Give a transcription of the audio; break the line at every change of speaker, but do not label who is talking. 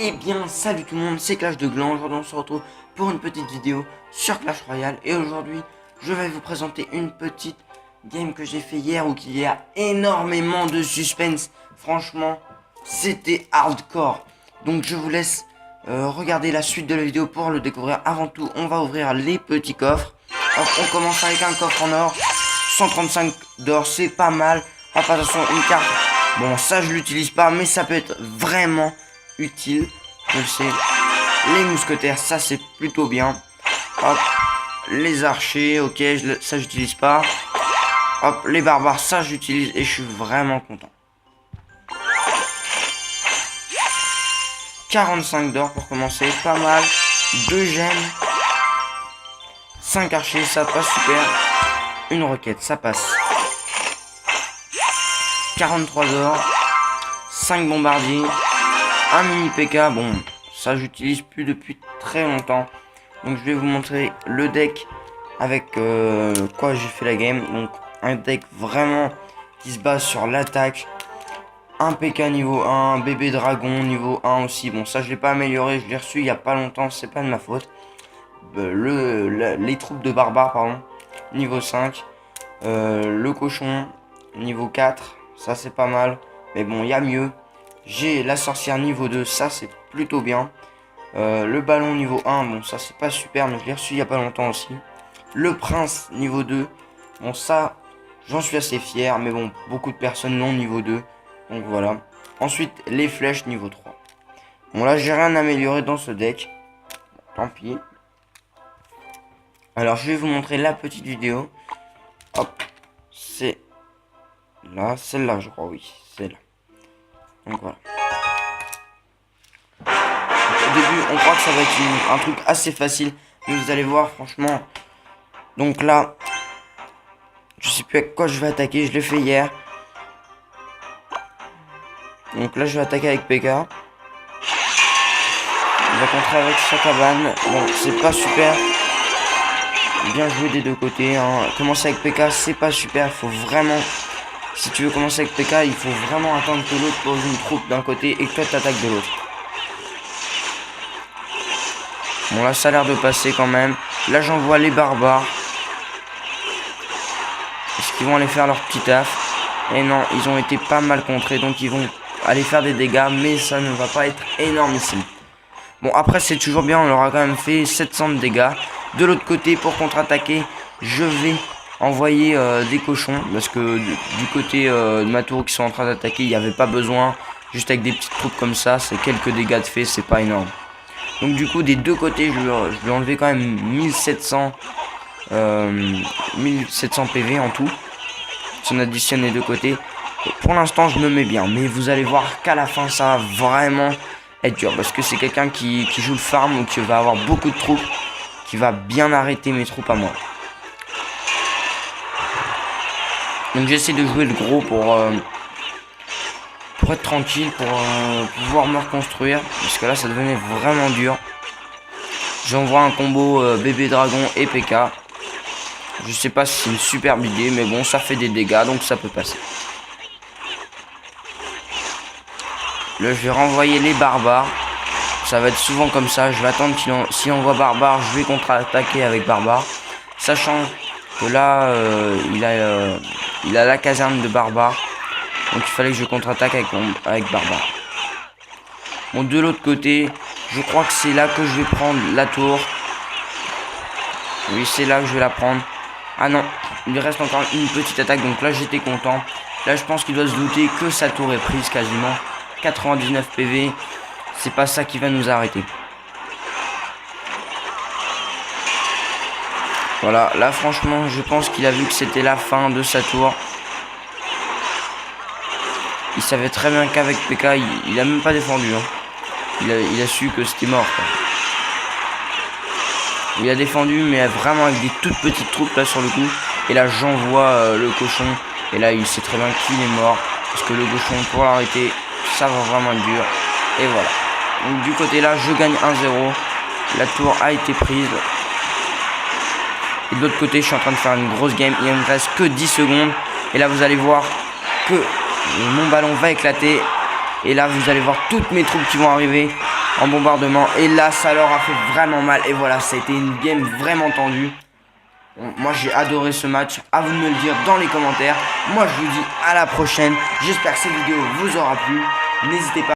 Eh bien, salut tout le monde, c'est Clash de Gland. Aujourd'hui, on se retrouve pour une petite vidéo sur Clash Royale. Et aujourd'hui, je vais vous présenter une petite game que j'ai fait hier où il y a énormément de suspense. Franchement, c'était hardcore. Donc, je vous laisse regarder la suite de la vidéo pour le découvrir. Avant tout, on va ouvrir les petits coffres. Alors, on commence avec un coffre en or. 135 d'or, c'est pas mal. Hop, attention, une carte. Bon, ça, je l'utilise pas, mais ça peut être vraiment utile, je le sais. Les mousquetaires, ça c'est plutôt bien. Hop, les archers, ok, ça j'utilise pas. Hop, les barbares, ça j'utilise et je suis vraiment content. 45 d'or pour commencer, pas mal. 2 gemmes, 5 archers, ça passe super. Une roquette, ça passe. 43 d'or, 5 bombardiers. Un mini PK, bon, ça j'utilise plus depuis très longtemps. Donc je vais vous montrer le deck avec quoi j'ai fait la game. Donc un deck vraiment qui se base sur l'attaque. Un PK niveau 1, bébé dragon niveau 1 aussi. Bon, ça je l'ai pas amélioré, je l'ai reçu il y a pas longtemps, c'est pas de ma faute. Les troupes de barbares, pardon, niveau 5. Le cochon niveau 4, ça c'est pas mal. Mais bon, il y a mieux. J'ai la sorcière niveau 2, ça c'est plutôt bien. Le ballon niveau 1, bon ça c'est pas super, mais je l'ai reçu il y a pas longtemps aussi. Le prince niveau 2, bon ça j'en suis assez fier, mais bon beaucoup de personnes l'ont niveau 2. Donc voilà. Ensuite les flèches niveau 3. Bon là j'ai rien amélioré dans ce deck. Tant pis. Alors je vais vous montrer la petite vidéo. Hop. C'est là, celle-là je crois, oui, c'est là. Donc voilà. Au début, on croit que ça va être un truc assez facile. Mais vous allez voir, franchement. Donc là, je sais plus avec quoi je vais attaquer. Je l'ai fait hier. Donc là, je vais attaquer avec PK. On va contrer avec sa cabane. Bon, c'est pas super. Bien joué des deux côtés. Hein. Commencer avec PK, c'est pas super. Il faut vraiment... Si tu veux commencer avec PK, il faut vraiment attendre que l'autre pose une troupe d'un côté et que toi t'attaques de l'autre. Bon là ça a l'air de passer quand même. Là j'envoie les barbares. Est-ce qu'ils vont aller faire leur petit taf? Et non, ils ont été pas mal contrés, donc ils vont aller faire des dégâts, mais ça ne va pas être énormissime. Bon après c'est toujours bien, on leur a quand même fait 700 de dégâts. De l'autre côté, pour contre-attaquer, je vais envoyer des cochons, parce que du côté de ma tour qui sont en train d'attaquer, il n'y avait pas besoin. Juste avec des petites troupes comme ça, c'est quelques dégâts de fait, c'est pas énorme. Donc du coup des deux côtés, je lui ai enlevé quand même 1700 PV en tout. Si on additionne les deux côtés. Et pour l'instant je me mets bien, mais vous allez voir qu'à la fin ça va vraiment être dur. Parce que c'est quelqu'un qui joue le farm ou qui va avoir beaucoup de troupes, qui va bien arrêter mes troupes à moi. Donc j'essaie de jouer le gros pour être tranquille, pour pouvoir me reconstruire. Parce que là ça devenait vraiment dur. J'envoie un combo bébé dragon et PK. Je sais pas si c'est une superbe idée, mais bon ça fait des dégâts donc ça peut passer. Là je vais renvoyer les barbares. Ça va être souvent comme ça. Je vais attendre s'il envoie barbare, je vais contre-attaquer avec barbare. Sachant que là il a la caserne de barbare. Donc il fallait que je contre-attaque avec barbare. Bon, de l'autre côté, je crois que c'est là que je vais prendre la tour. Oui, c'est là que je vais la prendre. Ah non, il reste encore une petite attaque. Donc là, j'étais content. Là, je pense qu'il doit se douter que sa tour est prise quasiment. 99 PV. C'est pas ça qui va nous arrêter. Voilà, là, franchement, je pense qu'il a vu que c'était la fin de sa tour. Il savait très bien qu'avec PK, il a même pas défendu. Hein. Il a su que c'était mort. Quoi. Il a défendu, mais vraiment avec des toutes petites troupes là sur le coup. Et là, j'envoie le cochon. Et là, il sait très bien qu'il est mort. Parce que le cochon, pour l'arrêter, ça va vraiment être dur. Et voilà. Donc du côté là, je gagne 1-0. La tour a été prise. Et de l'autre côté, je suis en train de faire une grosse game. Il ne me reste que 10 secondes. Et là, vous allez voir que mon ballon va éclater. Et là, vous allez voir toutes mes troupes qui vont arriver. en bombardement. Et là, ça leur a fait vraiment mal. Et voilà, ça a été une game vraiment tendue. Bon, moi, j'ai adoré ce match. À vous de me le dire dans les commentaires. Moi, je vous dis à la prochaine. J'espère que cette vidéo vous aura plu. N'hésitez pas.